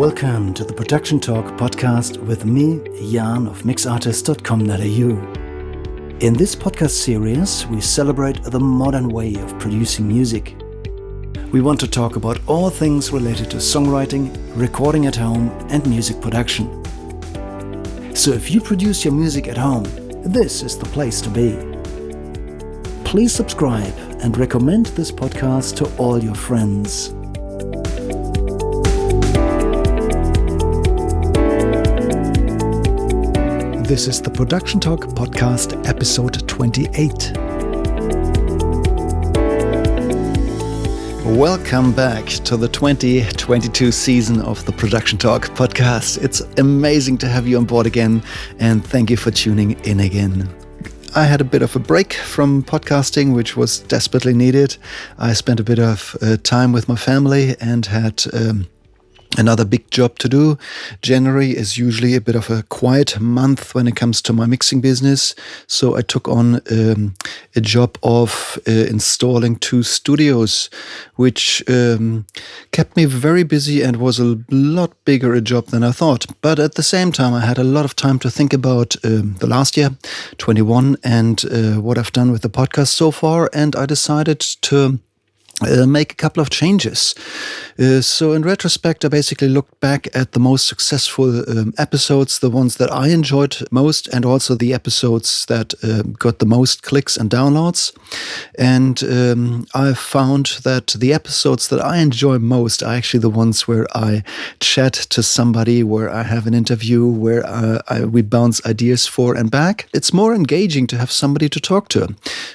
Welcome to the Production Talk podcast with me, Yarn of mixartist.com.au. In this podcast series, we celebrate the modern way of producing music. We want to talk about all things related to songwriting, recording at home, and music production. So if you produce your music at home, this is the place to be. Please subscribe and recommend this podcast to all your friends. This is the Production Talk podcast, episode 28. Welcome back to the 2022 season of the Production Talk podcast. It's amazing to have you on board again, and thank you for tuning in again. I had a bit of a break from podcasting, which was desperately needed. I spent a bit of time with my family and had another big job to do. January is usually a bit of a quiet month when it comes to my mixing business. So I took on a job of installing 2 studios, which kept me very busy and was a lot bigger a job than I thought. But at the same time, I had a lot of time to think about the last year, 21, and what I've done with the podcast so far. And I decided to make a couple of changes. So in retrospect, I basically looked back at the most successful episodes, the ones that I enjoyed most, and also the episodes that got the most clicks and downloads. And I found that the episodes that I enjoy most are actually the ones where I chat to somebody, where I have an interview, where we bounce ideas for and back. It's more engaging to have somebody to talk to.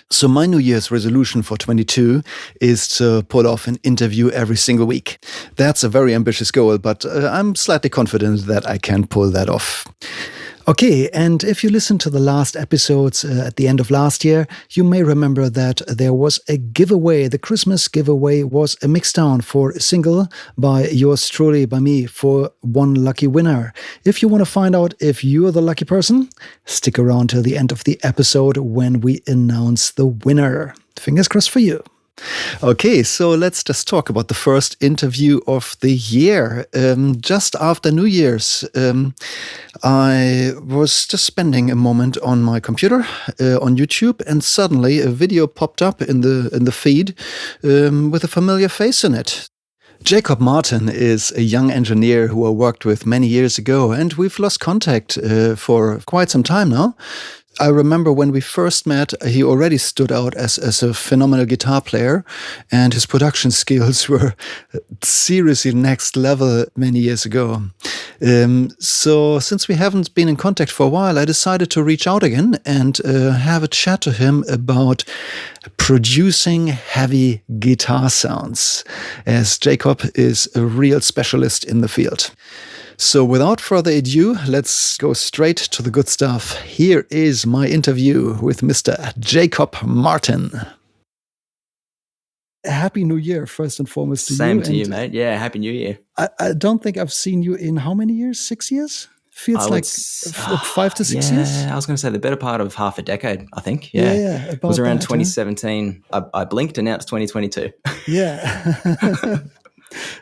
So my New Year's resolution for 22 is to pull off an interview every single week. That's a very ambitious goal, but I'm slightly confident that I can pull that off. Okay, and if you listen to the last episodes at the end of last year, you may remember that there was a giveaway. The Christmas giveaway was a mixdown for a single by yours truly, by me, for one lucky winner. If you want to find out if you're the lucky person, stick around till the end of the episode when we announce the winner. Fingers crossed for you. Okay, so let's just talk about the first interview of the year. Just after New Year's, I was just spending a moment on my computer on YouTube, and suddenly a video popped up in the feed with a familiar face in it. Jacob Martin is a young engineer who I worked with many years ago, and we've lost contact for quite some time now. I remember when we first met, he already stood out as a phenomenal guitar player, and his production skills were seriously next level many years ago. So since we haven't been in contact for a while, I decided to reach out again and have a chat to him about producing heavy guitar sounds, as Jacob is a real specialist in the field. So without further ado, let's go straight to the good stuff. Here is my interview with Mr. Jacob Martin. Happy New Year, first and foremost to you. Same to you, mate. Yeah, Happy New Year. I don't think I've seen you in how many years? 6 years? Feels like 5 to 6 years? Yeah, I was going to say the better part of half a decade, I think. Yeah, it was around 2017. I blinked and now it's 2022. Yeah.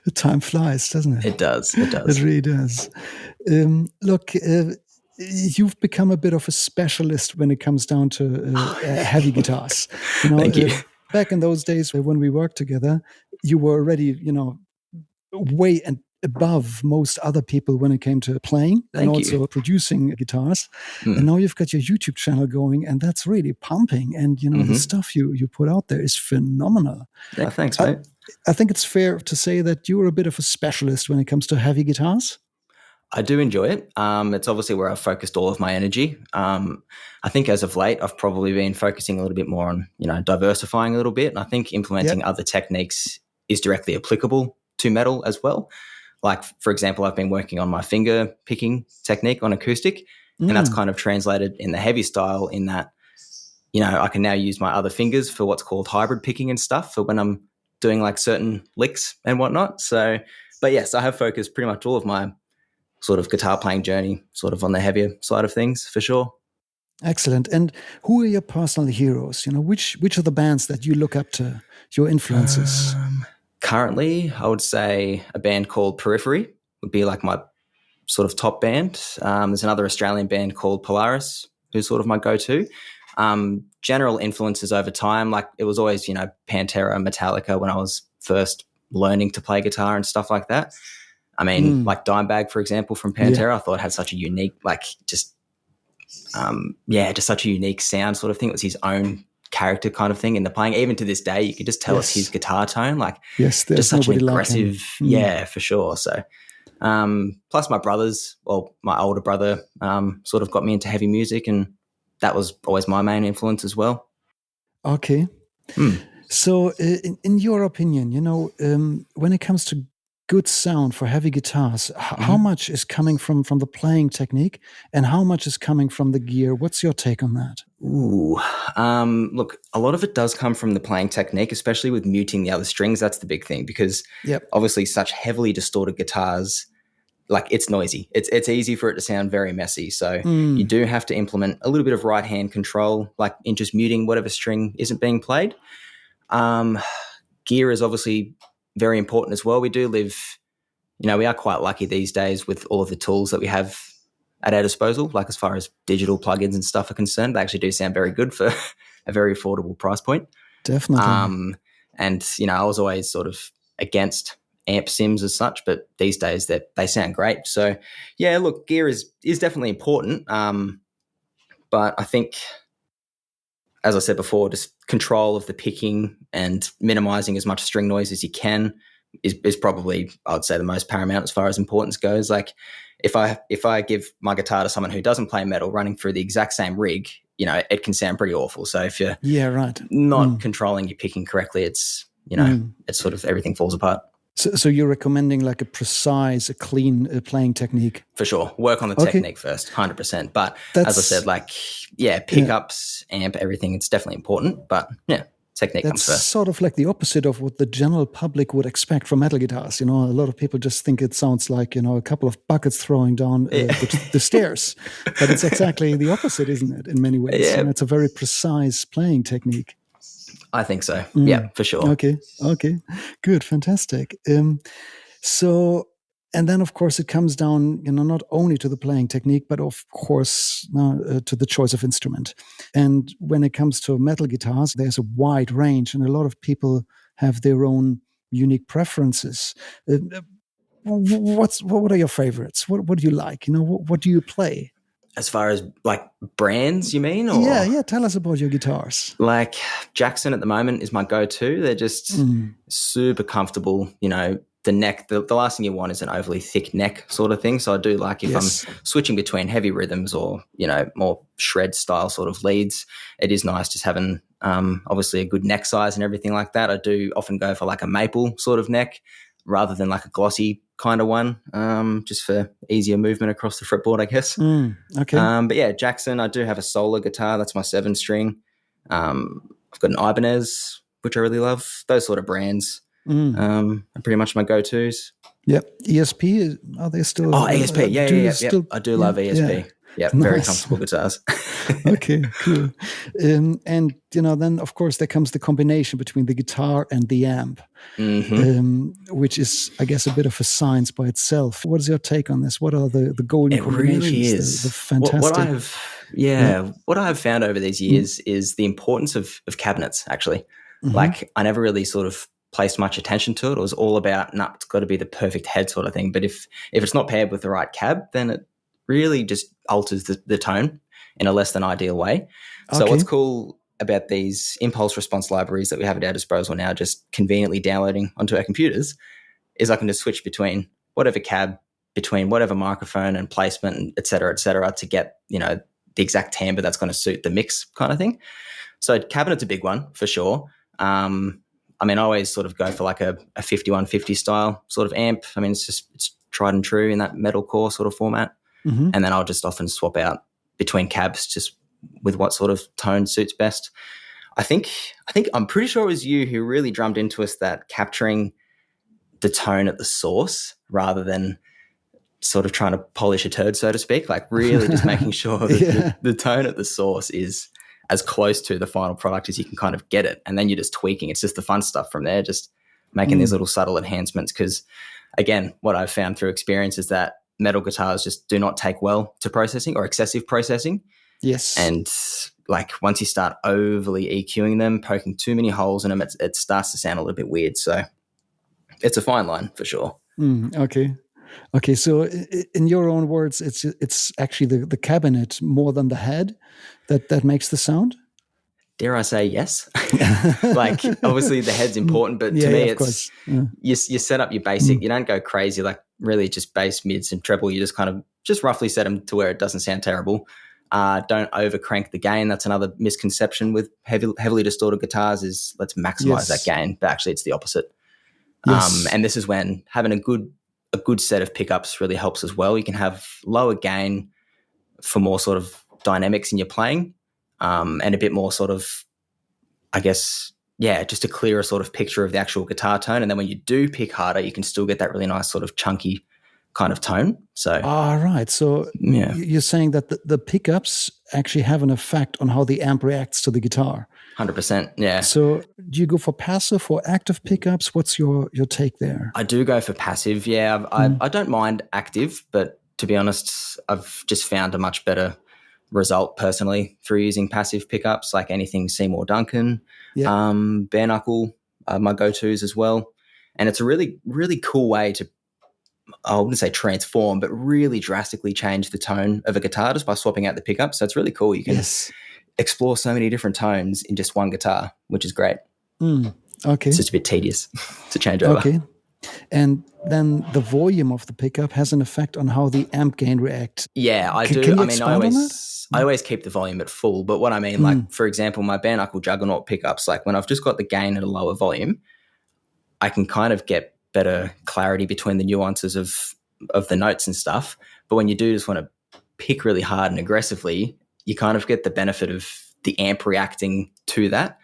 The time flies, doesn't it? It does. It really does. Look, you've become a bit of a specialist when it comes down to heavy guitars. Thank you. Back in those days when we worked together, you were already, way and above most other people when it came to playing and also producing guitars. And now you've got your YouTube channel going, and that's really pumping. And, the stuff you put out there is phenomenal. Yeah, thanks, mate. I think it's fair to say that you're a bit of a specialist when it comes to heavy guitars. I do enjoy it. It's obviously where I've focused all of my energy. I think as of late, I've probably been focusing a little bit more on, diversifying a little bit. And I think implementing other techniques is directly applicable to metal as well. Like, for example, I've been working on my finger picking technique on acoustic, and that's kind of translated in the heavy style in that, I can now use my other fingers for what's called hybrid picking and stuff for when I'm doing like certain licks and whatnot. So, but yes, I have focused pretty much all of my sort of guitar playing journey sort of on the heavier side of things for sure. Excellent. And who are your personal heroes? Which are the bands that you look up to, your influences? Currently, I would say a band called Periphery, would be like my sort of top band. There's another Australian band called Polaris, who's sort of my go-to. General influences over time, like it was always, Pantera, Metallica when I was first learning to play guitar and stuff like that. I mean, like Dimebag, for example, from Pantera, I thought had such a unique, just such a unique sound sort of thing. It was his own character kind of thing in the playing. Even to this day, you could just tell it's his guitar tone. Like, yes, there's just such an aggressive, like for sure. So, plus my brothers, well, my older brother, sort of got me into heavy music, and that was always my main influence as well. Okay. So, in your opinion, when it comes to good sound for heavy guitars, how much is coming from the playing technique and how much is coming from the gear? What's your take on that? Ooh, look, a lot of it does come from the playing technique, especially with muting the other strings. That's the big thing because obviously such heavily distorted guitars, like it's noisy. It's easy for it to sound very messy. So you do have to implement a little bit of right hand control, like in just muting whatever string isn't being played. Gear is obviously very important as well. We do live, we are quite lucky these days with all of the tools that we have at our disposal, like as far as digital plugins and stuff are concerned. They actually do sound very good for a very affordable price point. Definitely. And, I was always sort of against amp sims as such, but these days they sound great. So, yeah, look, gear is definitely important. But I think, as I said before, just control of the picking and minimizing as much string noise as you can is probably, I would say, the most paramount as far as importance goes. Like if I give my guitar to someone who doesn't play metal running through the exact same rig, it can sound pretty awful. So if you're not controlling your picking correctly, it's, it's sort of everything falls apart. So you're recommending like a precise, a clean playing technique? For sure. Work on the technique first, 100%. But as I said, pickups, amp, everything, it's definitely important. But technique comes first. That's sort of like the opposite of what the general public would expect from metal guitars. A lot of people just think it sounds like, a couple of buckets throwing down the stairs. But it's exactly the opposite, isn't it, in many ways? Yeah. And it's a very precise playing technique. I think so. Yeah, for sure. Okay. Good. Fantastic. So, and then of course it comes down, not only to the playing technique, but of course to the choice of instrument. And when it comes to metal guitars, there's a wide range and a lot of people have their own unique preferences. What are your favorites? What do you like? What do you play? As far as like brands, you mean? Or? Yeah. Tell us about your guitars. Like Jackson at the moment is my go-to. They're just super comfortable. The neck, the last thing you want is an overly thick neck sort of thing. So I do like if I'm switching between heavy rhythms or, more shred style sort of leads, it is nice just having obviously a good neck size and everything like that. I do often go for like a maple sort of neck rather than like a glossy kind of one, just for easier movement across the fretboard, I guess. Okay. But yeah, Jackson, I do have a solar guitar. That's my 7-string. I've got an Ibanez, which I really love. Those sort of brands are pretty much my go-tos. Yep. ESP, are they still? Oh, ESP. Yeah. I do love ESP. Yeah, nice. Very comfortable guitars. Okay, cool. And, then, of course, there comes the combination between the guitar and the amp, which is, I guess, a bit of a science by itself. What is your take on this? What are the golden combinations? It really is. The fantastic. What I have found over these years is the importance of cabinets, actually. Like, I never really sort of placed much attention to it. It was all about, it's got to be the perfect head sort of thing. But if it's not paired with the right cab, then it really just alters the tone in a less than ideal way. So what's cool about these impulse response libraries that we have at our disposal now, just conveniently downloading onto our computers, is I can just switch between whatever cab, between whatever microphone and placement, and et cetera, to get, the exact timbre that's going to suit the mix kind of thing. So cabinet's a big one for sure. I always sort of go for like a 5150 style sort of amp. It's tried and true in that metalcore sort of format. And then I'll just often swap out between cabs just with what sort of tone suits best. I'm pretty sure it was you who really drummed into us that capturing the tone at the source rather than sort of trying to polish a turd, so to speak, like really just making sure that the tone at the source is as close to the final product as you can kind of get it. And then you're just tweaking. It's just the fun stuff from there, just making these little subtle enhancements. Because again, what I've found through experience is that metal guitars just do not take well to processing or excessive processing. Yes. And like once you start overly EQing them, poking too many holes in them, it starts to sound a little bit weird. So it's a fine line for sure. Okay. So in your own words, it's actually the cabinet more than the head that makes the sound. Dare I say yes? Like obviously the head's important, but to me it's you set up your basic. You don't go crazy, like really just bass, mids, and treble. You just kind of just roughly set them to where it doesn't sound terrible. Don't over crank the gain. That's another misconception with heavily distorted guitars is let's maximize that gain, but actually it's the opposite. Yes. And this is when having a good set of pickups really helps as well. You can have lower gain for more sort of dynamics in your playing, and a bit more sort of, I guess, just a clearer sort of picture of the actual guitar tone. And then when you do pick harder, you can still get that really nice sort of chunky kind of tone. So, right. So you're saying that the pickups actually have an effect on how the amp reacts to the guitar. 100%. Yeah. So do you go for passive or active pickups? What's your take there? I do go for passive. Yeah. I don't mind active, but to be honest, I've just found a much better result personally through using passive pickups, like anything Seymour Duncan, bare knuckle, my go-tos as well. And it's a really, really cool way to, I wouldn't say transform, but really drastically change the tone of a guitar just by swapping out the pickups. So it's really cool. You can explore so many different tones in just one guitar, which is great. Okay. It's just a bit tedious to change over. Okay. And then the volume of the pickup has an effect on how the amp gain reacts. Yeah, I do. Can you I mean, I on always keep the volume at full. But what I mean, like, for example, my bare knuckle juggernaut pickups, like when I've just got the gain at a lower volume, I can kind of get better clarity between the nuances of the notes and stuff. But when you do just want to pick really hard and aggressively, you kind of get the benefit of the amp reacting to that.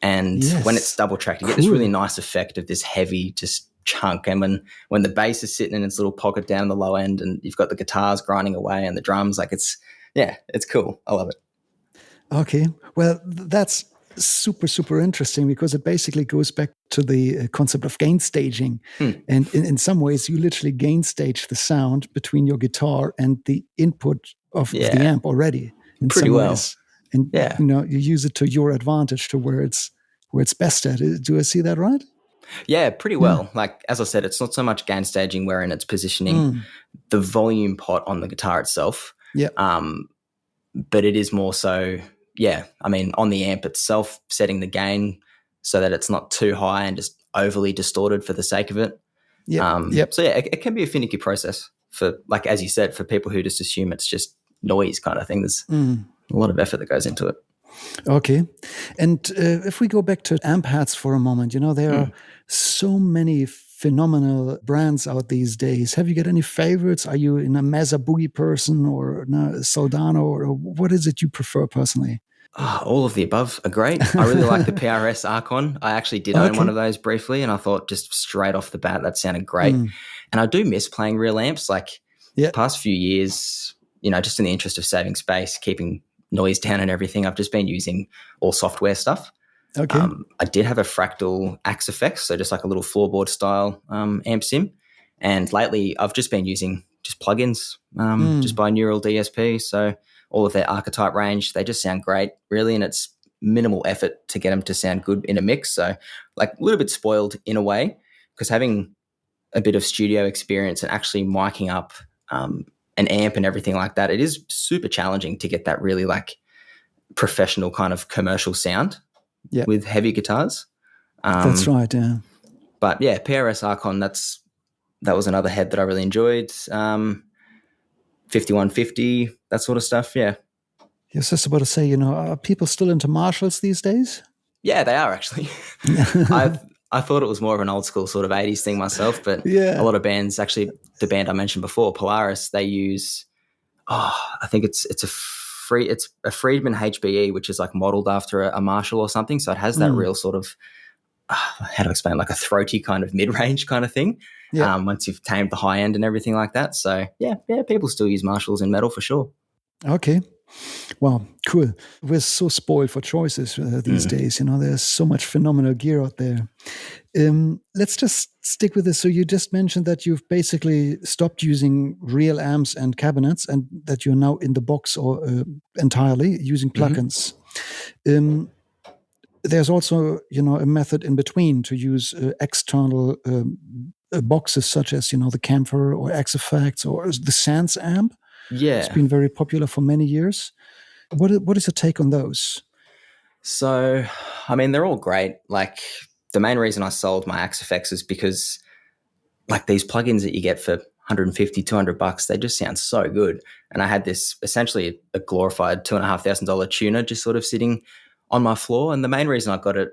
And when it's double tracked, you get this really nice effect of this heavy just chunk. And when the bass is sitting in its little pocket down the low end and you've got the guitars grinding away and the drums, like it's cool. I love it. Okay. Well, that's super, super interesting because it basically goes back to the concept of gain staging. And in some ways, you literally gain stage the sound between your guitar and the input of the amp already. In pretty some well. Ways. And you use it to your advantage to where it's best at. Do I see that right? Yeah, pretty well. Like, as I said, it's not so much gain staging wherein it's positioning the volume pot on the guitar itself. Yeah. But it is more so, I mean, on the amp itself, setting the gain so that it's not too high and just overly distorted for the sake of it. So it can be a finicky process for, like, as you said, for people who just assume it's just noise kind of thing. There's a lot of effort that goes into it. Okay. And if we go back to amp hats for a moment, there are so many phenomenal brands out these days. Have you got any favorites? Are you in a Mesa Boogie person or a Soldano, or what is it you prefer personally? All of the above are great. I really like the PRS Archon. I actually did own one of those briefly, and I thought just straight off the bat that sounded great. And I do miss playing real amps. Like the past few years, just in the interest of saving space, keeping noise down and everything, I've just been using all software stuff. Okay. I did have a Fractal Axe Effects, so just like a little floorboard style amp sim. And lately I've just been using just plugins, just binaural DSP. So all of their archetype range, they just sound great, really. And it's minimal effort to get them to sound good in a mix. So like a little bit spoiled in a way, because having a bit of studio experience and actually miking up an amp and everything like that, it is super challenging to get that really like professional kind of commercial sound with heavy guitars. That's right, yeah. But yeah, PRS Archon, that was another head that I really enjoyed. 5150, that sort of stuff, yeah. I was just about to say, are people still into Marshalls these days? Yeah, they are actually. I thought it was more of an old school sort of 80s thing myself, but a lot of bands, actually the band I mentioned before, Polaris, they use, I think it's a Friedman HBE, which is like modeled after a Marshall or something. So it has that real sort of, how to explain, like a throaty kind of mid-range kind of thing. Once you've tamed the high end and everything like that. So yeah, people still use Marshalls in metal for sure. Okay. Wow, cool. We're so spoiled for choices these days. There's so much phenomenal gear out there. Let's just stick with this. So you just mentioned that you've basically stopped using real amps and cabinets, and that you're now in the box or entirely using plugins. There's also, a method in between to use external boxes such as, the Kemper or X Effects or the Sansamp. It's Yeah. been very popular for many years. What is your take on those? So, I mean, they're all great. Like, the main reason I sold my X Effects is because, like, these plugins that you get for 150, $200, they just sound so good. And I had this essentially a glorified $2,500 tuner just sort of sitting on my floor. And the main reason I got it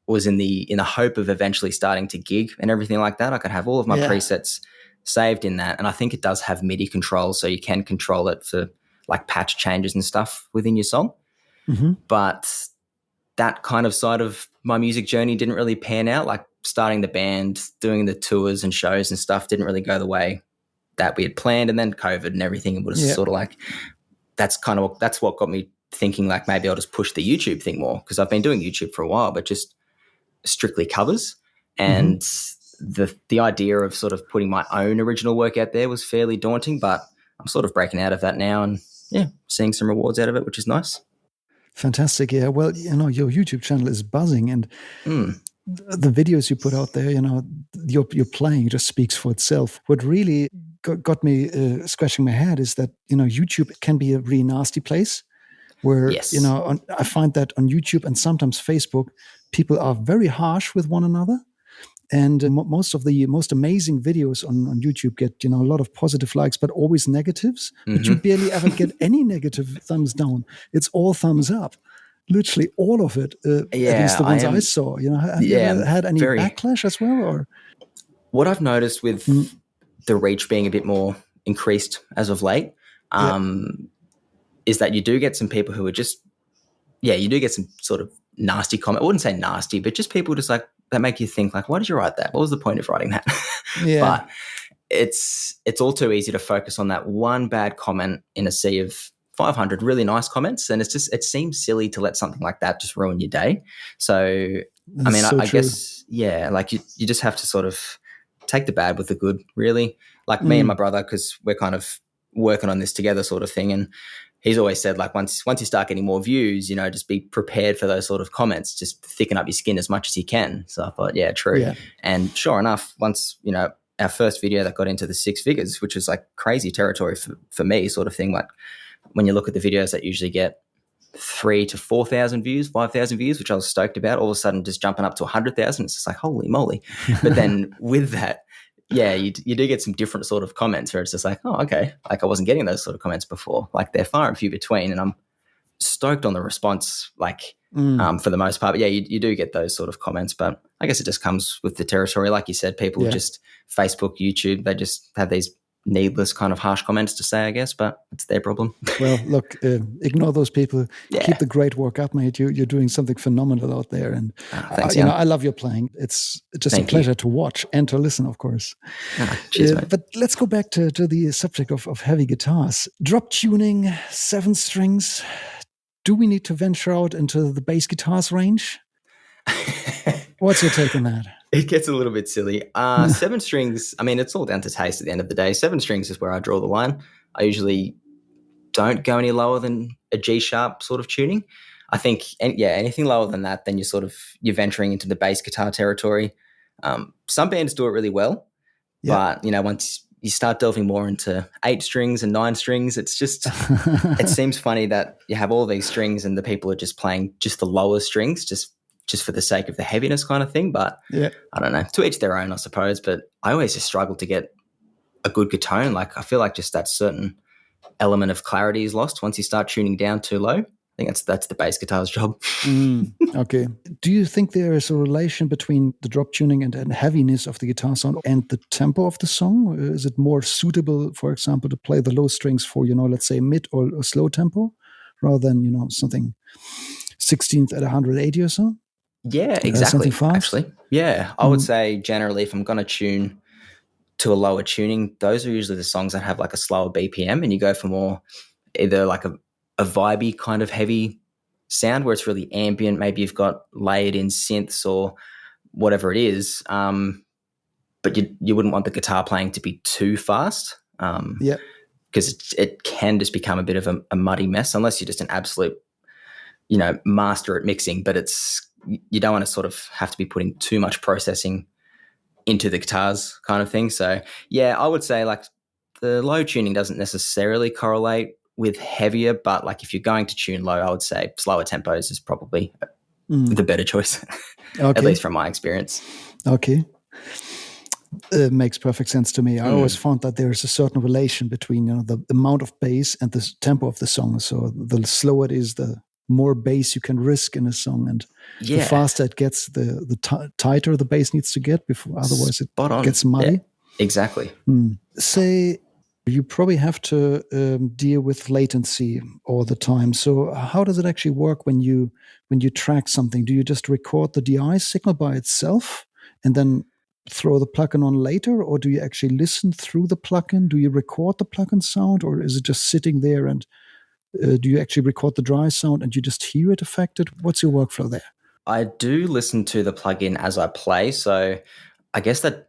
was in the hope of eventually starting to gig and everything like that. I could have all of my presets saved in that. And I think it does have MIDI controls, so you can control it for like patch changes and stuff within your song. But that kind of side of my music journey didn't really pan out. Like, starting the band, doing the tours and shows and stuff didn't really go the way that we had planned. And then COVID and everything, it was sort of like, that's what got me thinking, like, maybe I'll just push the YouTube thing more, because I've been doing YouTube for a while, but just strictly covers. And the idea of sort of putting my own original work out there was fairly daunting, but I'm sort of breaking out of that now and seeing some rewards out of it, which is nice. Fantastic. Yeah. Well, your YouTube channel is buzzing, and the videos you put out there, your playing just speaks for itself. What really got me scratching my head is that, YouTube can be a really nasty place where, I find that on YouTube and sometimes Facebook, people are very harsh with one another. And most of the most amazing videos on YouTube get, a lot of positive likes, but always negatives. But you barely ever get any negative thumbs down. It's all thumbs up. Literally all of it. At least the ones I saw. Have you ever had any backlash as well? Or what I've noticed with the reach being a bit more increased as of late, is that you do get some people who are just, you do get some sort of nasty comment. I wouldn't say nasty, but just people just like, that make you think, like, why did you write that? What was the point of writing that? But it's all too easy to focus on that one bad comment in a sea of 500 really nice comments. And it seems silly to let something like that just ruin your day. So, I mean, I guess, like you just have to sort of take the bad with the good, really. Like me and my brother, because we're kind of working on this together sort of thing. And he's always said, like, once you start getting more views, just be prepared for those sort of comments. Just thicken up your skin as much as you can. So I thought, yeah, true. Yeah. And sure enough, once, our first video that got into the 6 figures, which was like crazy territory for me sort of thing. Like, when you look at the videos that usually get 3,000 to 4,000 views, 5,000 views, which I was stoked about, all of a sudden just jumping up to 100,000. It's just like, holy moly. But then with that, you do get some different sort of comments where it's just like, oh, okay. Like, I wasn't getting those sort of comments before. Like, they're far and few between, and I'm stoked on the response, like, for the most part. But you do get those sort of comments, but I guess it just comes with the territory. Like you said, people just Facebook, YouTube, they just have these needless kind of harsh comments to say, I guess, but it's their problem. Well, look, ignore those people. Keep the great work up, mate. You're doing something phenomenal out there, and thanks, I love your playing. It's just a pleasure to watch and to listen, of course. Cheers, mate. But let's go back to the subject of heavy guitars. Drop tuning, 7 strings. Do we need to venture out into the bass guitars range? What's your take on that? It gets a little bit silly. 7 strings, I mean, it's all down to taste at the end of the day. 7 strings is where I draw the line. I usually don't go any lower than a G sharp sort of tuning. I think, anything lower than that, then you're venturing into the bass guitar territory. Some bands do it really well, but once you start delving more into 8 strings and 9 strings, it's just, it seems funny that you have all these strings and the people are just playing just the lower strings, just for the sake of the heaviness kind of thing. But I don't know, to each their own, I suppose. But I always just struggle to get a good guitar tone. Like, I feel like just that certain element of clarity is lost once you start tuning down too low. I think that's the bass guitar's job. Okay. Do you think there is a relation between the drop tuning and heaviness of the guitar sound and the tempo of the song? Is it more suitable, for example, to play the low strings for, let's say mid or slow tempo rather than, something 16th at 180 or so? Yeah, exactly. Something fast? Actually, yeah. I would say generally, if I'm going to tune to a lower tuning, those are usually the songs that have like a slower BPM, and you go for more either like a vibey kind of heavy sound where it's really ambient. Maybe you've got layered in synths or whatever it is. but you wouldn't want the guitar playing to be too fast. Yeah. Because it can just become a bit of a muddy mess unless you're just an absolute, master at mixing. But you don't want to sort of have to be putting too much processing into the guitars kind of thing. So yeah, I would say like the low tuning doesn't necessarily correlate with heavier, but like if you're going to tune low, I would say slower tempos is probably the better choice, at least from my experience. Okay. It makes perfect sense to me. I always found that there is a certain relation between the amount of bass and the tempo of the song. So the slower it is, the more bass you can risk in a song, and the faster it gets, the tighter the bass needs to get. Before, otherwise, it gets muddy. Yeah, exactly. Say you probably have to deal with latency all the time. So how does it actually work when you track something? Do you just record the DI signal by itself and then throw the plugin on later, or do you actually listen through the plugin? Do you record the plugin sound, or is it just sitting there? And do you actually record the dry sound and you just hear it affected? What's your workflow there? I do listen to the plugin as I play, so I guess that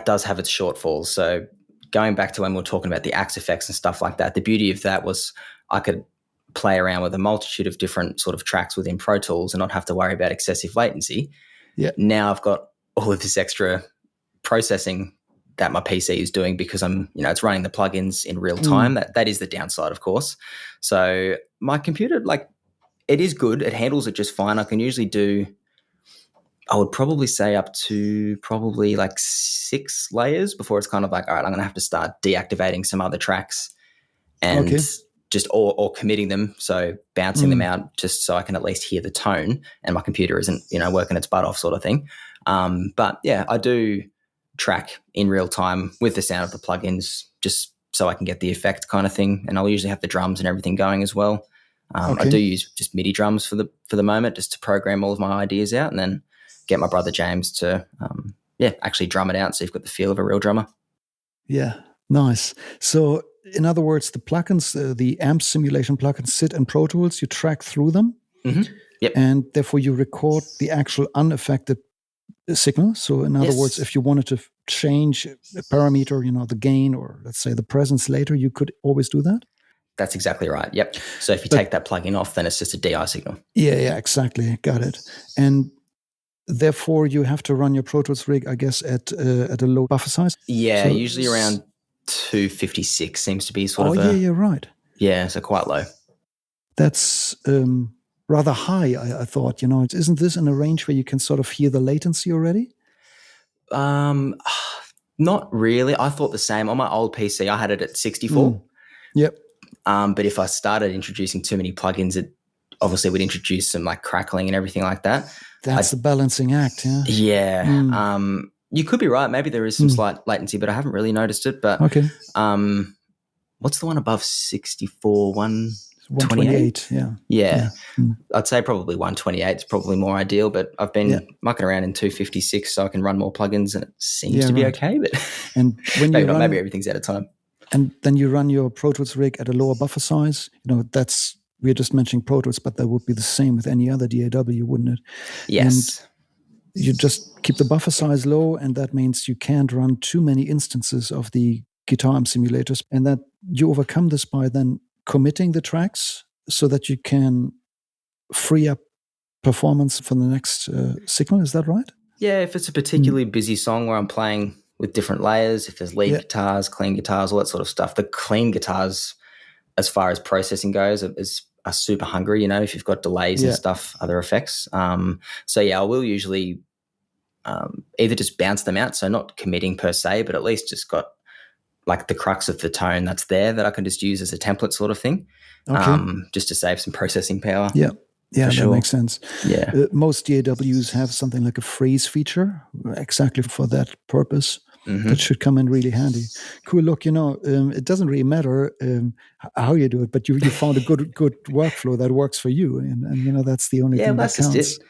does have its shortfalls. So going back to when we were talking about the axe effects and stuff like that, the beauty of that was I could play around with a multitude of different sort of tracks within Pro Tools and not have to worry about excessive latency. Yeah. Now I've got all of this extra processing that my PC is doing because it's running the plugins in real time. That is the downside, of course. So my computer, like, it is good. It handles it just fine. I can usually do, I would probably say up to probably like 6 layers before it's kind of like, all right, I'm going to have to start deactivating some other tracks and just or committing them. So bouncing them out just so I can at least hear the tone and my computer isn't, working its butt off sort of thing. But yeah, I do track in real time with the sound of the plugins just so I can get the effect kind of thing. And I'll usually have the drums and everything going as well. I do use just MIDI drums for the moment just to program all of my ideas out and then get my brother James to, actually drum it out so you've got the feel of a real drummer. Yeah, nice. So in other words, the plugins, the amp simulation plugins sit in Pro Tools, you track through them, Yep. and therefore you record the actual unaffected signal. So in other words, if you wanted to change a parameter, the gain or let's say the presence later, you could always do that? That's exactly right. Yep. So if you take that plugin off, then it's just a DI signal. Yeah, exactly. Got it. And therefore, you have to run your Pro Tools rig, I guess, at a low buffer size? Yeah, so usually around 256 seems to be sort of you're right. Yeah, so quite low. That's rather high, I thought. Isn't this in a range where you can sort of hear the latency already? Not really. I thought the same. On my old PC, I had it at 64. Yep. But if I started introducing too many plugins, it obviously would introduce some like crackling and everything like that. That's the balancing act, yeah. Yeah. You could be right. Maybe there is some slight latency, but I haven't really noticed it. But what's the one above 64? 128? Yeah. I'd say probably 128 is probably more ideal, but I've been mucking around in 256 so I can run more plugins and it seems to be okay. But and when maybe not, maybe everything's out of time. And then you run your Pro Tools rig at a lower buffer size. We're just mentioning Pro Tools, but that would be the same with any other DAW, wouldn't it? Yes. And you just keep the buffer size low, and that means you can't run too many instances of the guitar amp simulators, and that you overcome this by then committing the tracks so that you can free up performance for the next signal. Is that right? Yeah, if it's a particularly busy song where I'm playing with different layers, if there's lead guitars, clean guitars, all that sort of stuff. The clean guitars, as far as processing goes, are super hungry, if you've got delays and stuff, other effects. So I will usually either just bounce them out, so not committing per se, but at least just got like the crux of the tone that's there that I can just use as a template sort of thing, just to save some processing power. Yeah, that makes sense. Yeah. Most DAWs have something like a freeze feature exactly for that purpose. That should come in really handy. Cool. Look, it doesn't really matter how you do it, but you found a good workflow that works for you, and that's the only thing that counts. Just it.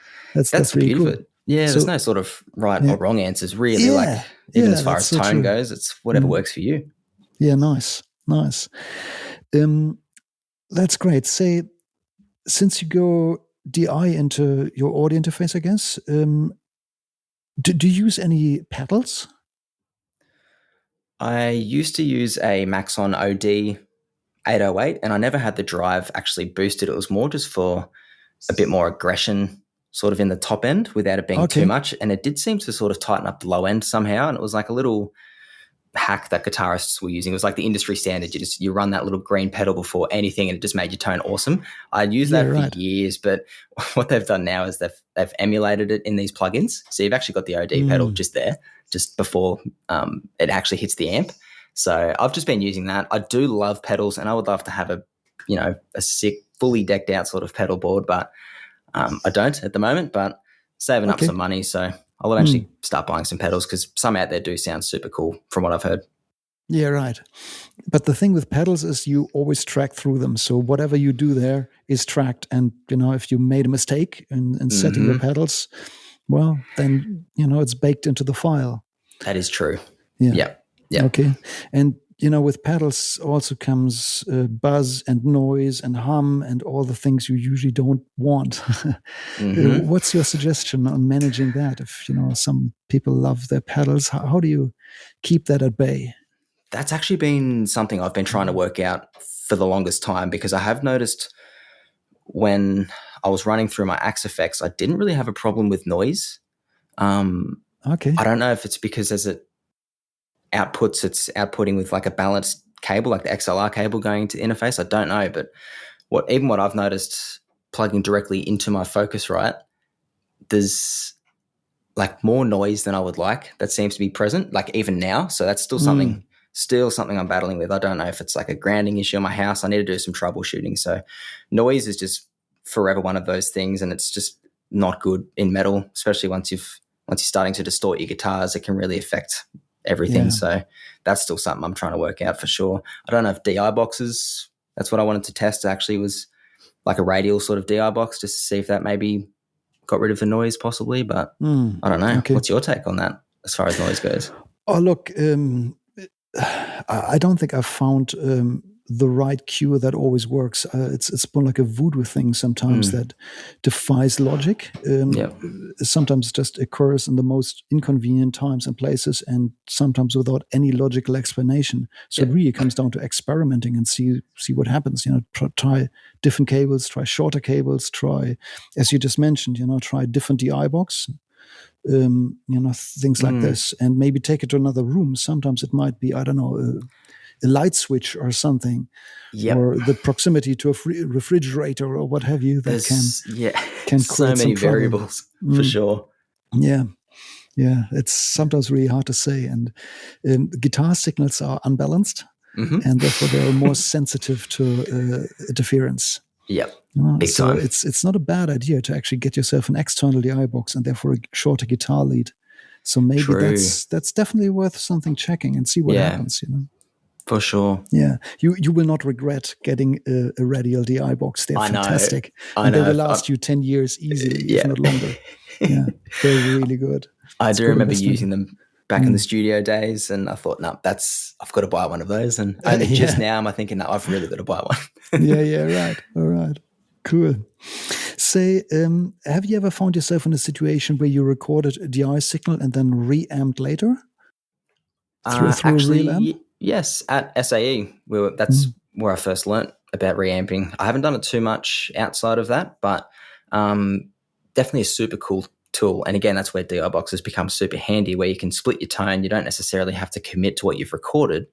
That's really cool. cool. Yeah, there's no sort of right or wrong answers, really. Even as far as tone goes, it's whatever works for you. Yeah, nice. That's great. Say, since you go DI into your audio interface, I guess, do you use any pedals? I used to use a Maxon OD 808, and I never had the drive actually boosted. It was more just for a bit more aggression sort of in the top end without it being too much. And it did seem to sort of tighten up the low end somehow. And it was like a little hack that guitarists were using. It was like the industry standard. You run that little green pedal before anything, and it just made your tone awesome. I'd used that for years, but what they've done now is they've emulated it in these plugins. So you've actually got the OD pedal just there, just before it actually hits the amp. So I've just been using that. I do love pedals, and I would love to have a sick, fully decked out sort of pedal board, but I don't at the moment, but saving up some money. So I'll eventually start buying some pedals, because some out there do sound super cool from what I've heard. Yeah, right. But the thing with pedals is you always track through them. So whatever you do there is tracked. And, if you made a mistake in setting the pedals, well, then, it's baked into the file. That is true. Yeah. Yeah. Okay. And, with pedals also comes buzz and noise and hum and all the things you usually don't want. What's your suggestion on managing that? If, some people love their pedals, how do you keep that at bay? That's actually been something I've been trying to work out for the longest time, because I have noticed when I was running through my Axe effects, I didn't really have a problem with noise. I don't know if it's because as it outputs, it's outputting with like a balanced cable, like the XLR cable going to interface. I don't know, but what I've noticed plugging directly into my Focusrite, there's like more noise than I would like that seems to be present, like even now. So that's still something I'm battling with. I don't know if it's like a grounding issue in my house. I need to do some troubleshooting. So noise is just forever one of those things, and it's just not good in metal, especially once you're starting to distort your guitars. It can really affect everything. So that's still something I'm trying to work out for sure. I don't know if DI boxes, that's what I wanted to test, actually was like a radial sort of DI box, just to see if that maybe got rid of the noise possibly, but I don't know. What's your take on that as far as noise goes? Oh, look, I don't think I've found the right cue that always works. It's more like a voodoo thing sometimes that defies logic. Sometimes just occurs in the most inconvenient times and places, and sometimes without any logical explanation. So it really comes down to experimenting and see what happens. Try different cables, try shorter cables, try, as you just mentioned, try different DI box. Things like this, and maybe take it to another room. Sometimes it might be, I don't know, a light switch or something, or the proximity to a refrigerator or what have you. That can so create many some variables for sure. Yeah, it's sometimes really hard to say, and guitar signals are unbalanced, and therefore they're more sensitive to interference. So it's not a bad idea to actually get yourself an external DI box and therefore a shorter guitar lead. So maybe that's definitely worth something checking and see what happens. For sure. Yeah, you will not regret getting a radial DI box. They're fantastic, and they will last you 10 years easily, if not longer. Yeah, they're really good. I do remember using them back in the studio days, and I thought, no, I've got to buy one of those. And only just now am I thinking, no, I've really got to buy one. Right. All right. Cool. Say, have you ever found yourself in a situation where you recorded a DI signal and then reamped later? Through actually, a real amp? Yes, at SAE. That's where I first learnt about reamping. I haven't done it too much outside of that, but definitely a super cool tool. And again, that's where DI boxes become super handy, where you can split your tone. You don't necessarily have to commit to what you've recorded.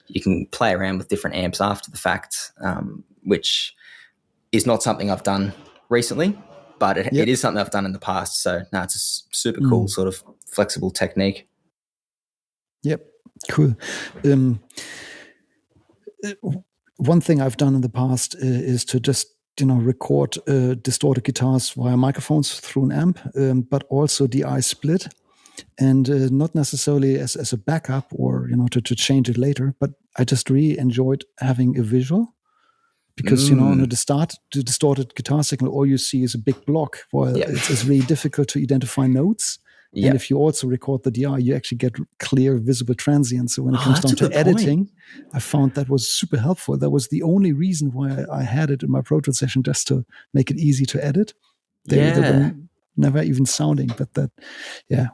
You can play around with different amps after the fact, which is not something I've done recently, but it is something I've done in the past. So no, it's a super cool sort of flexible technique. Yep. Cool. One thing I've done in the past is to just record distorted guitars via microphones through an amp, but also DI split, and not necessarily as a backup or to change it later. But I just really enjoyed having a visual, because on a distorted guitar signal, all you see is a big block. While it's really difficult to identify notes. And if you also record the DI, you actually get clear visible transients. So when it comes down to editing, I found that was super helpful. That was the only reason why I had it in my Pro Tools session, just to make it easy to edit. They were never even sounding, but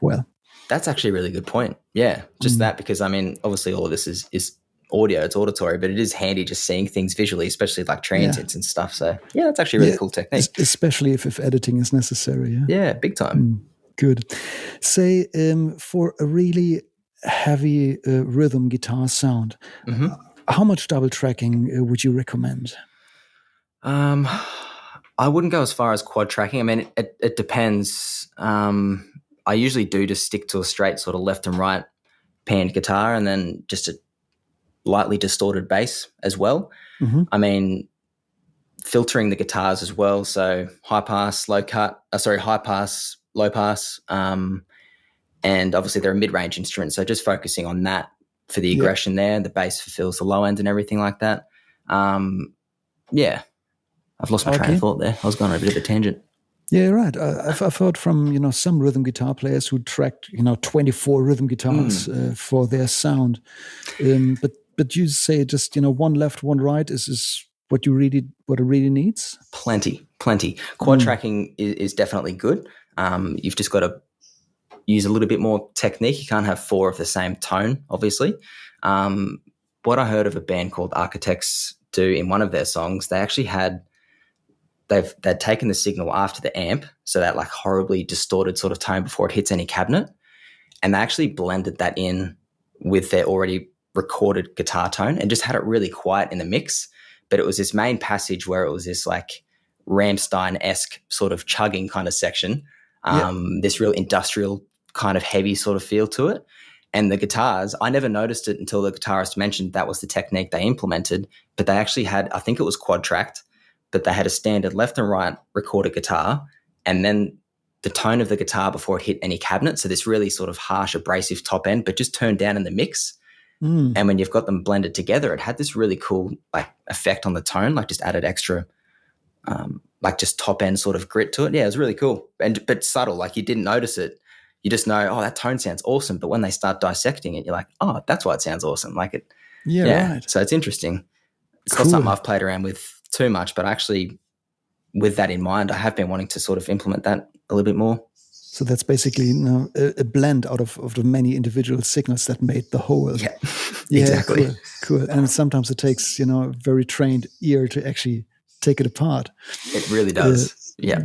well. That's actually a really good point. Yeah, just that, because I mean, obviously all of this is audio, it's auditory, but it is handy just seeing things visually, especially like transients and stuff. So yeah, that's actually a really cool technique. Especially if editing is necessary. Yeah, big time. Good. Say, for a really heavy rhythm guitar sound, how much double tracking would you recommend? I wouldn't go as far as quad tracking. I mean, it depends. I usually do just stick to a straight sort of left and right panned guitar, and then just a lightly distorted bass as well. I mean, filtering the guitars as well. So high pass, low pass, low pass. And obviously they're a mid-range instrument. So just focusing on that for the aggression there. The bass fulfills the low end and everything like that. Yeah. I've lost my train of thought there. I was going on a bit of a tangent. Yeah, right. I've heard from, some rhythm guitar players who tracked, 24 rhythm guitars for their sound. But you say just, one left, one right is what it really needs? Plenty. Quad tracking is definitely good. You've just got to use a little bit more technique. You can't have 4 of the same tone, obviously. What I heard of a band called Architects do in one of their songs, they actually they'd taken the signal after the amp, so that like horribly distorted sort of tone before it hits any cabinet, and they actually blended that in with their already recorded guitar tone and just had it really quiet in the mix. But it was this main passage where it was this like Rammstein-esque sort of chugging kind of section, this real industrial kind of heavy sort of feel to it. And the guitars, I never noticed it until the guitarist mentioned that was the technique they implemented, but they actually had, I think it was quad tracked, but they had a standard left and right recorded guitar, and then the tone of the guitar before it hit any cabinet. So this really sort of harsh, abrasive top end, but just turned down in the mix. And when you've got them blended together, it had this really cool like effect on the tone, like just added extra, like just top end sort of grit to it. Yeah, it was really cool, but subtle. Like you didn't notice it. You just know, oh, that tone sounds awesome. But when they start dissecting it, you're like, oh, that's why it sounds awesome. Like it. Yeah. Right. So it's interesting. It's not something I've played around with too much, but actually with that in mind, I have been wanting to sort of implement that a little bit more. So that's basically a blend out of the many individual signals that made the whole. Yeah, exactly. Cool. And sometimes it takes, a very trained ear to actually take it apart. It really does. Yeah.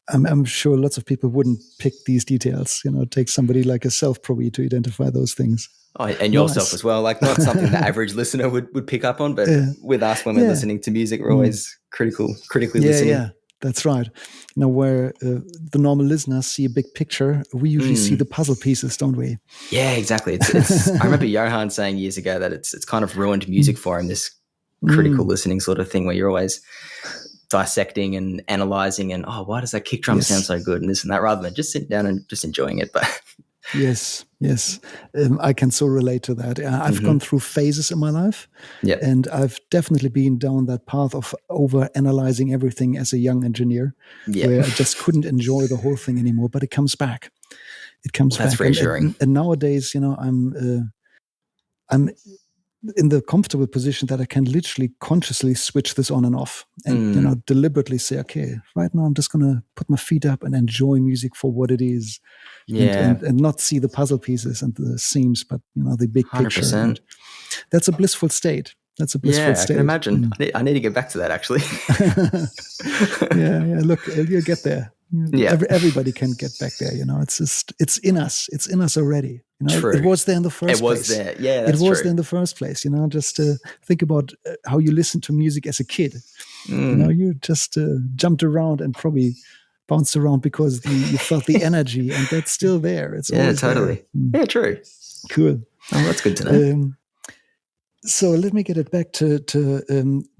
I'm sure lots of people wouldn't pick these details. It takes somebody like yourself probably to identify those things. Oh, and yourself as well. Like not something the average listener would pick up on, but with us when we're listening to music, we're always critically listening. Yeah, that's right. Where the normal listeners see a big picture, we usually see the puzzle pieces, don't we? Yeah, exactly. It's I remember Johan saying years ago that it's kind of ruined music for him, this critical listening sort of thing where you're always dissecting and analyzing and, why does that kick drum sound so good and this and that, rather than just sitting down and just enjoying it. But Yes. I can so relate to that. I've gone through phases in my life, and I've definitely been down that path of over-analyzing everything as a young engineer, where I just couldn't enjoy the whole thing anymore, but it comes back. That's reassuring. And nowadays, I'm in the comfortable position that I can literally consciously switch this on and off and, deliberately say, okay, right now I'm just going to put my feet up and enjoy music for what it is. And not see the puzzle pieces and the seams, but, the big 100%. Picture. That's a blissful state. That's a blissful state. I can imagine. I need to get back to that, actually. Yeah. Look, you'll get there. Yeah. Everybody can get back there. It's in us. It's in us already. True. It was there in the first place. It was there. Yeah, that's true. It was there in the first place. Just think about how you listened to music as a kid. You just jumped around and probably bounced around because you felt the energy, and that's still there. It's always totally. There. Yeah, true. Cool. Oh, that's good to know. So let me get it back to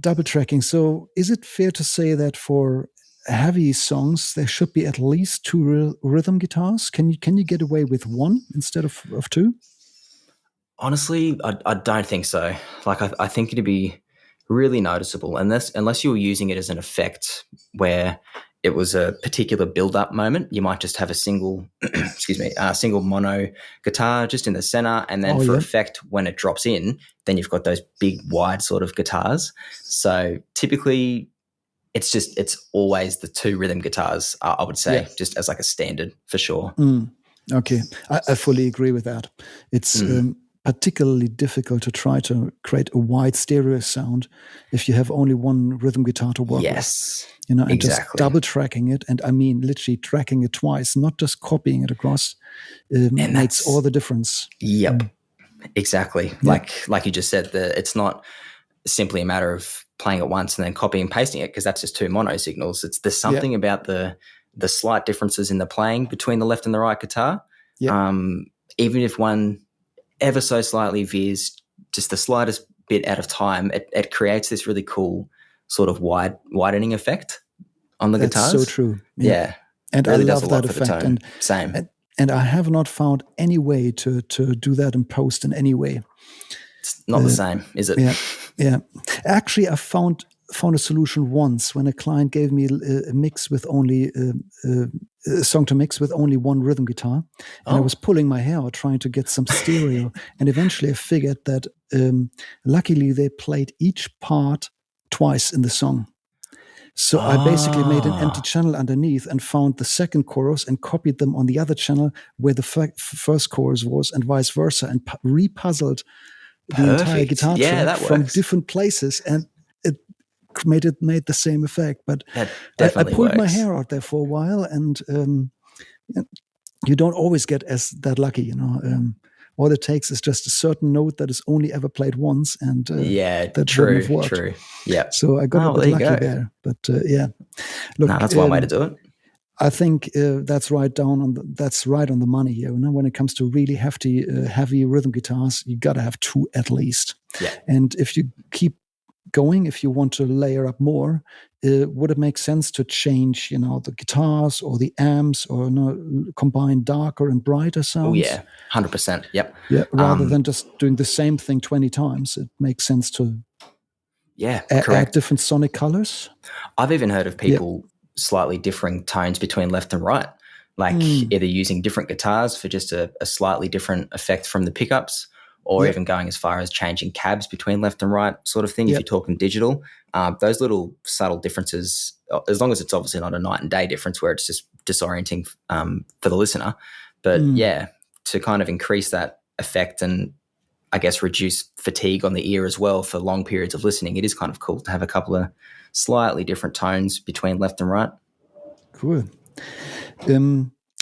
double tracking. So is it fair to say that for heavy songs there should be at least 2 rhythm guitars? Can you get away with 1 instead of 2? Honestly, I don't think so. Like I think it'd be really noticeable unless you were using it as an effect where it was a particular build-up moment. You might just have a single, single mono guitar just in the center, and then effect, when it drops in, then you've got those big, wide sort of guitars. So typically, it's always the 2 rhythm guitars. I would say, just as like a standard for sure. Okay, I fully agree with that. It's particularly difficult to try to create a wide stereo sound if you have only one rhythm guitar to work Yes, with. You know, and just exactly. double tracking it, and I mean literally tracking it twice, not just copying it across, And makes all the difference. Yep, exactly. Yeah. Like you just said, it's not simply a matter of playing it once and then copying and pasting it, because that's just two mono signals. There's something about the slight differences in the playing between the left and the right guitar. Yeah. Even if one ever so slightly veers just the slightest bit out of time, it creates this really cool sort of widening effect on the That's guitars. so true. Yeah. And really I does love a lot that for the effect. tone. Same. And I have not found any way to do that in post in any way. It's not the same, is it? Yeah. Actually, I found a solution once when a client gave me a mix with only a song to mix with only one rhythm guitar, and I was pulling my hair out trying to get some stereo. And eventually, I figured that luckily they played each part twice in the song. So I basically made an empty channel underneath and found the second chorus and copied them on the other channel where the first chorus was, and vice versa, and repuzzled the entire guitar track from different places, and it made the same effect. But I pulled my hair out there for a while, and you don't always get that lucky, you know. All it takes is just a certain note that is only ever played once, and that wouldn't have worked. True. Yeah. So I got a bit lucky there, but yeah. Look, that's one way to do it. I think that's right on the money here. You know, when it comes to really heavy rhythm guitars, you got to have two at least. Yeah. And if you keep going, if you want to layer up more, would it make sense to change, you know, the guitars or the amps, or combine darker and brighter sounds? Oh yeah, 100%. Yep. Yeah. Rather than just doing the same thing 20 times, it makes sense to add different sonic colors. I've even heard of people slightly differing tones between left and right, like either using different guitars for just a slightly different effect from the pickups, or even going as far as changing cabs between left and right sort of thing. If you're talking digital, those little subtle differences, as long as it's obviously not a night and day difference where it's just disorienting for the listener, but to kind of increase that effect and I guess reduce fatigue on the ear as well for long periods of listening, it is kind of cool to have a couple of slightly different tones between left and right. Cool.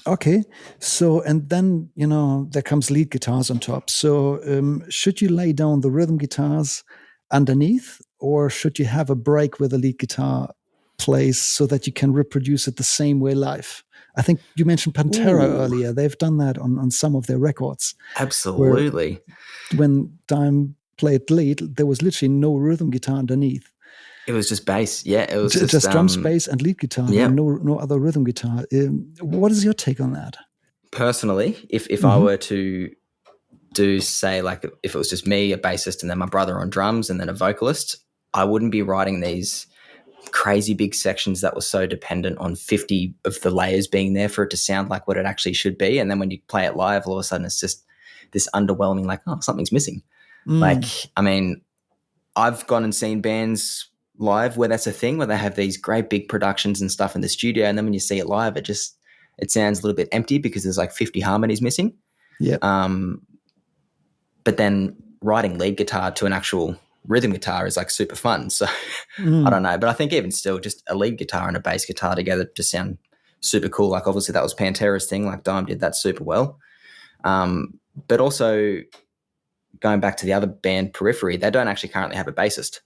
Okay. So, and then, you know, there comes lead guitars on top. So should you lay down the rhythm guitars underneath, or should you have a break where the lead guitar plays so that you can reproduce it the same way live? I think you mentioned Pantera earlier. They've done that on some of their records. Absolutely. When Dime played lead, there was literally no rhythm guitar underneath. It was just bass. Yeah, it was just drums, bass, and lead guitar. Yeah. No other rhythm guitar. What is your take on that? Personally, if I were to do, say, like if it was just me, a bassist, and then my brother on drums, and then a vocalist, I wouldn't be writing these crazy big sections that were so dependent on 50 of the layers being there for it to sound like what it actually should be. And then when you play it live, all of a sudden it's just this underwhelming, like, oh, something's missing. Like, I mean, I've gone and seen bands live where that's a thing, where they have these great big productions and stuff in the studio, and then when you see it live, it sounds a little bit empty because there's like 50 harmonies missing. Yeah. But then writing lead guitar to an actual rhythm guitar is like super fun. So I don't know, but I think even still, just a lead guitar and a bass guitar together just sound super cool. Like obviously that was Pantera's thing. Like Dime did that super well. But also going back to the other band Periphery, they don't actually currently have a bassist.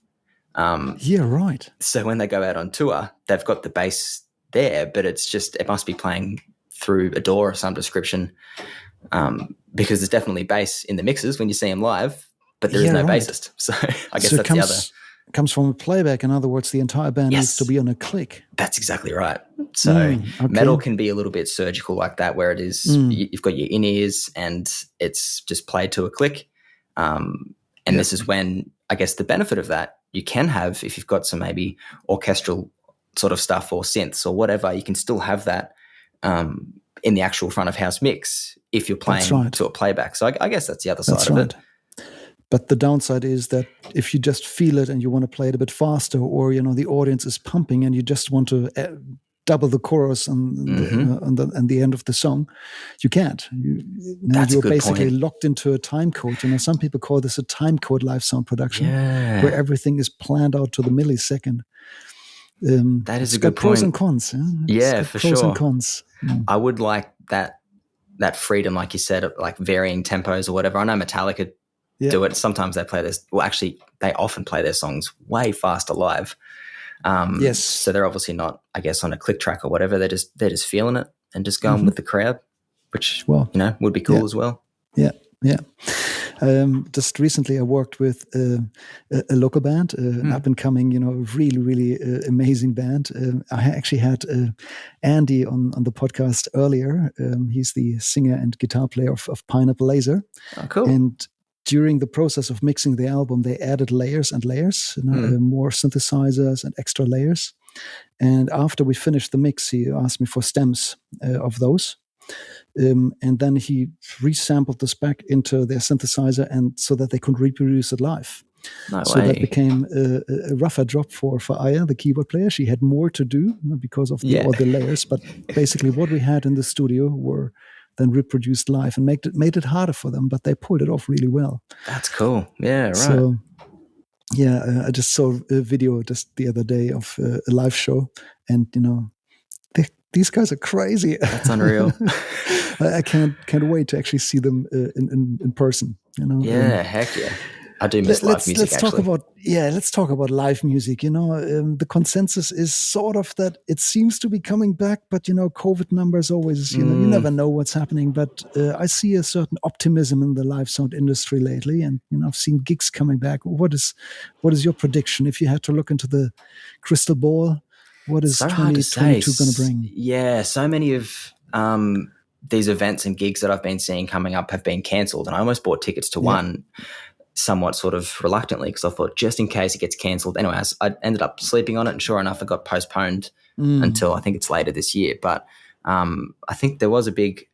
Yeah, right. So when they go out on tour, they've got the bass there, but it must be playing through a DAW of some description, because there's definitely bass in the mixes when you see them live, but there is no bassist. So I guess that's the other. It comes from a playback. In other words, the entire band needs to be on a click. That's exactly right. So metal can be a little bit surgical like that, where it is you've got your in-ears and it's just played to a click. And this is when, I guess, the benefit of that you can have, if you've got some maybe orchestral sort of stuff or synths or whatever, you can still have that in the actual front of house mix if you're playing to a playback. So I guess that's the other side of it. But the downside is that if you just feel it and you want to play it a bit faster, or, you know, the audience is pumping and you just want to double the chorus on the end of the song. You can't. That's You're a good basically point. locked into a time code. Some people call this a time code live sound production, Yeah. where everything is planned out to the millisecond. That is It's a good got pros point. and cons. It's Yeah, got for pros and sure. cons. I would like that freedom, like you said, of like varying tempos or whatever. I know Metallica do it. Sometimes they play this. Well, actually, they often play their songs way faster live. Yes. So they're obviously not, I guess, on a click track or whatever. They're just feeling it and just going with the crowd, which would be cool as well. Yeah. Just recently, I worked with a local band, an up and coming, really, really amazing band. I actually had Andy on the podcast earlier. He's the singer and guitar player of Pineapple Laser. Oh, cool. And during the process of mixing the album, they added layers and layers, more synthesizers and extra layers. And after we finished the mix, he asked me for stems of those. And then he resampled this back into their synthesizer, and so that they could reproduce it live. No so way. that became a rougher job for Aya, the keyboard player. She had more to do because of all the layers, but basically what we had in the studio were then reproduced live and made it harder for them, but they pulled it off really well. That's cool. Yeah, right. So I just saw a video just the other day of a live show, and these guys are crazy. That's unreal. I can't wait to actually see them in person. Yeah, heck yeah. I do miss live music. Let's talk about live music. The consensus is sort of that it seems to be coming back, but COVID numbers always. You never know what's happening. But I see a certain optimism in the live sound industry lately, and I've seen gigs coming back. What is your prediction if you had to look into the crystal ball? What is 2022 going to bring? Yeah, so many of these events and gigs that I've been seeing coming up have been cancelled, and I almost bought tickets to one somewhat sort of reluctantly because I thought just in case it gets cancelled. Anyway, I ended up sleeping on it, and sure enough, it got postponed until I think it's later this year. But I think there was a big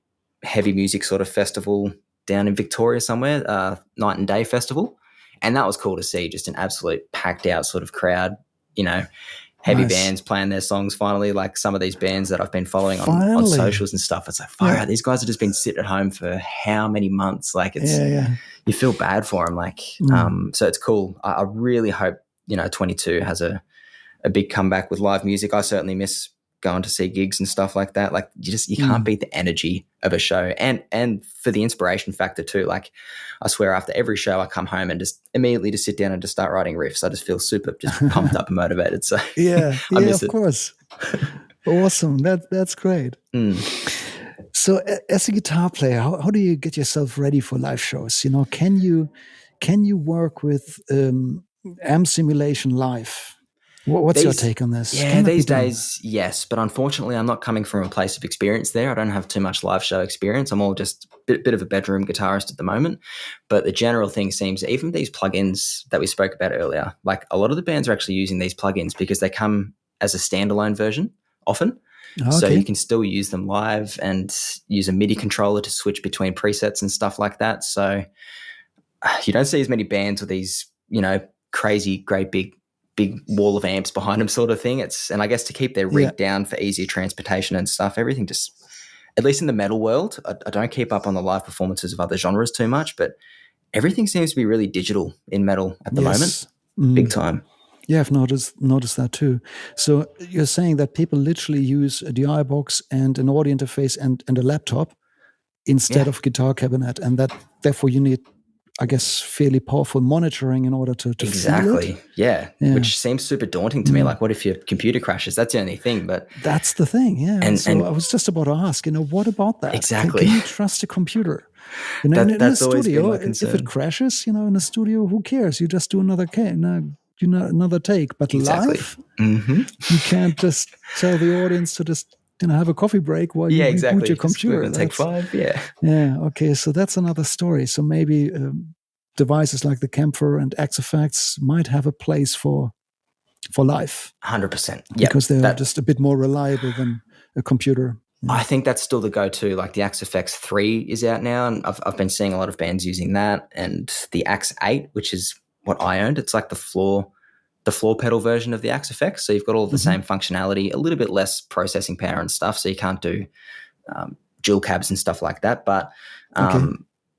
heavy music sort of festival down in Victoria somewhere, Night and Day Festival, and that was cool to see, just an absolute packed out sort of crowd, heavy bands playing their songs finally, like some of these bands that I've been following on socials and stuff. It's like, fire out, these guys have just been sitting at home for how many months? Like you feel bad for them. Like, so it's cool. I really hope, 22 has a big comeback with live music. I certainly miss going to see gigs and stuff like that. Like you can't beat the energy of a show, and for the inspiration factor too. Like I swear after every show I come home and just immediately just sit down and just start writing riffs. I just feel super just pumped up and motivated. So I miss it. Of course. Awesome. That's great. So as a guitar player, how do you get yourself ready for live shows? Can you work with amp simulation live? What's your take on this? Yeah, these days, yes. But unfortunately, I'm not coming from a place of experience there. I don't have too much live show experience. I'm all just a bit of a bedroom guitarist at the moment. But the general thing seems, even these plugins that we spoke about earlier, like a lot of the bands are actually using these plugins because they come as a standalone version often. Okay. So you can still use them live and use a MIDI controller to switch between presets and stuff like that. So you don't see as many bands with these, crazy, great big wall of amps behind them sort of thing. And I guess to keep their rig down for easier transportation and stuff, everything just, at least in the metal world, I don't keep up on the live performances of other genres too much, but everything seems to be really digital in metal at the moment. Big time. Yeah, I've noticed that too. So you're saying that people literally use a DI box and an audio interface and a laptop instead of guitar cabinet, and that therefore you need, I guess, fairly powerful monitoring in order to feel it. Yeah, which seems super daunting to me. Like, what if your computer crashes? That's the only thing. But that's the thing, yeah. And I was just about to ask, what about that? Exactly. Can you trust a computer? In a studio, if it crashes, in a studio, who cares? You just do another take. But live, you can't just tell the audience to just have a coffee break while you reboot your computer. Just take 5, Yeah, okay, so that's another story. So maybe devices like the Kemper and X Effects might have a place for live. 100%. Because they're just a bit more reliable than a computer. I think that's still the go-to. Like the Axe FX 3 is out now, and I've been seeing a lot of bands using that, and the Axe 8, which is what I owned. It's like the floor the floor pedal version of the Axe effects. So you've got all the same functionality, a little bit less processing power and stuff. So you can't do dual cabs and stuff like that. But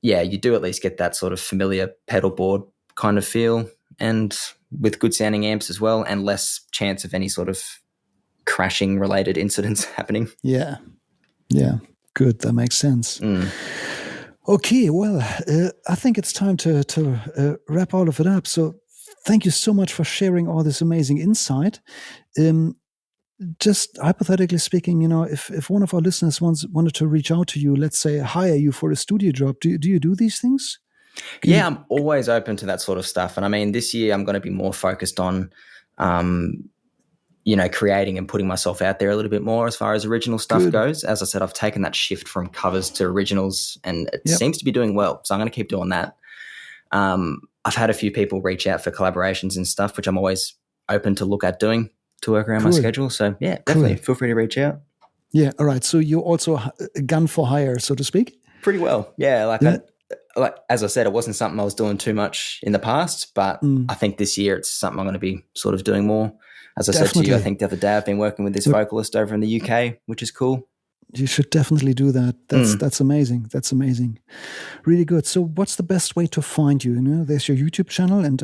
yeah, you do at least get that sort of familiar pedal board kind of feel, and with good sounding amps as well, and less chance of any sort of crashing related incidents happening. Yeah. Good. That makes sense. Okay. Well, I think it's time to wrap all of it up. So thank you so much for sharing all this amazing insight. Just hypothetically speaking, if one of our listeners wanted to reach out to you, let's say hire you for a studio job, do you do these things? I'm always open to that sort of stuff. And I mean, this year I'm going to be more focused on, creating and putting myself out there a little bit more as far as original stuff goes. As I said, I've taken that shift from covers to originals, and it seems to be doing well. So I'm going to keep doing that. I've had a few people reach out for collaborations and stuff, which I'm always open to look at doing to work around my schedule. So yeah, definitely feel free to reach out. Yeah. All right. So you're also a gun for hire, so to speak? Pretty well. Yeah. Like as I said, it wasn't something I was doing too much in the past, but I think this year it's something I'm going to be sort of doing more. As I said to you, I think the other day I've been working with this vocalist over in the UK, which is cool. You should definitely do that. That's amazing. That's amazing. Really good. So what's the best way to find you? There's your YouTube channel, and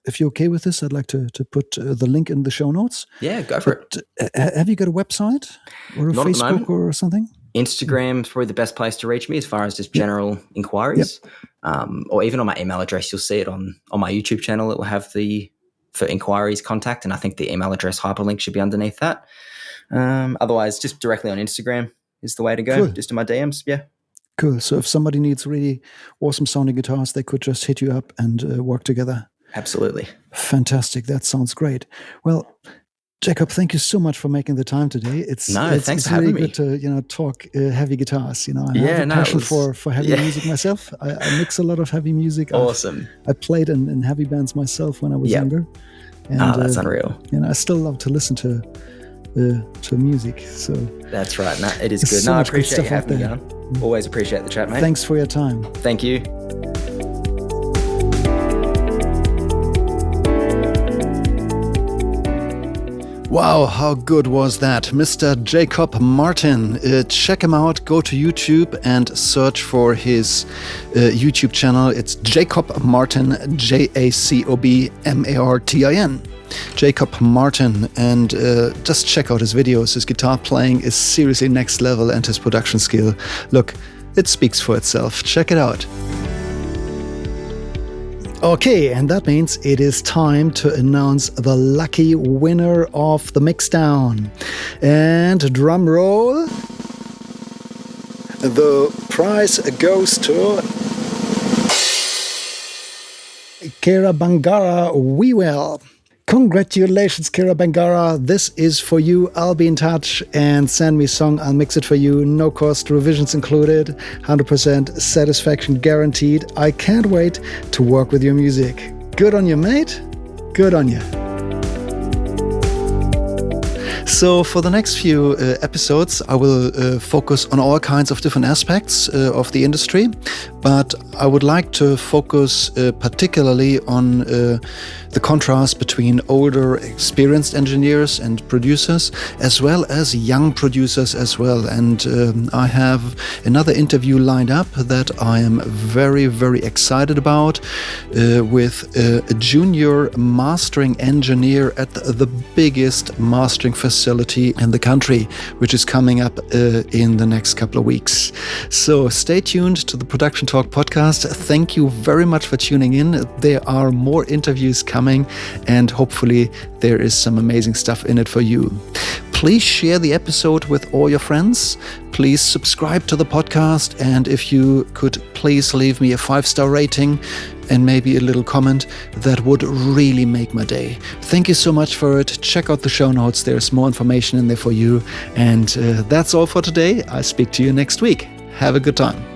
if you're okay with this, I'd like to put the link in the show notes. Yeah, go for it. Have you got a website or a Facebook or something? Instagram is probably the best place to reach me as far as just general inquiries. Or even on my email address, you'll see it on my YouTube channel. It will have for inquiries contact, and I think the email address hyperlink should be underneath that. Otherwise, just directly on Instagram is the way to go. Cool. Just in my DMs. Yeah. Cool. So if somebody needs really awesome sounding guitars, they could just hit you up and work together. Absolutely. Fantastic. That sounds great. Well, Jacob, thank you so much for making the time today. Thanks for having me. It's really good to talk heavy guitars. I have a passion for heavy music myself. I mix a lot of heavy music. Awesome. I played in heavy bands myself when I was younger. And, that's unreal. I still love to listen to music. So that's right. No, it is good. I appreciate you having me on. Always appreciate the chat, mate. Thanks for your time. Thank you. Wow, how good was that? Mr. Jacob Martin. Check him out. Go to YouTube and search for his YouTube channel. It's Jacob Martin, JACOB MARTIN. Jacob Martin. And just check out his videos. His guitar playing is seriously next level, and his production skill. Look, it speaks for itself. Check it out. Okay, and that means it is time to announce the lucky winner of the mixdown. And drum roll. The prize goes to Kera Bangara Wewell. Congratulations, Kera Bangara. This is for you. I'll be in touch, and send me a song. I'll mix it for you. No cost, revisions included. 100% satisfaction guaranteed. I can't wait to work with your music. Good on you, mate. Good on you. So for the next few episodes, I will focus on all kinds of different aspects of the industry, but I would like to focus particularly on the contrast between older, experienced engineers and producers, as well as young producers as well. And I have another interview lined up that I am very, very excited about with a junior mastering engineer at the biggest mastering facility in the country, which is coming up in the next couple of weeks. So stay tuned to the Production Talk podcast. Thank you very much for tuning in. There are more interviews coming, and hopefully there is some amazing stuff in it for you. Please share the episode with all your friends. Please subscribe to the podcast, and if you could please leave me a 5-star rating and maybe a little comment, that would really make my day. Thank you so much for it. Check out the show notes. There's more information in there for you. And that's all for today. I'll speak to you next week. Have a good time.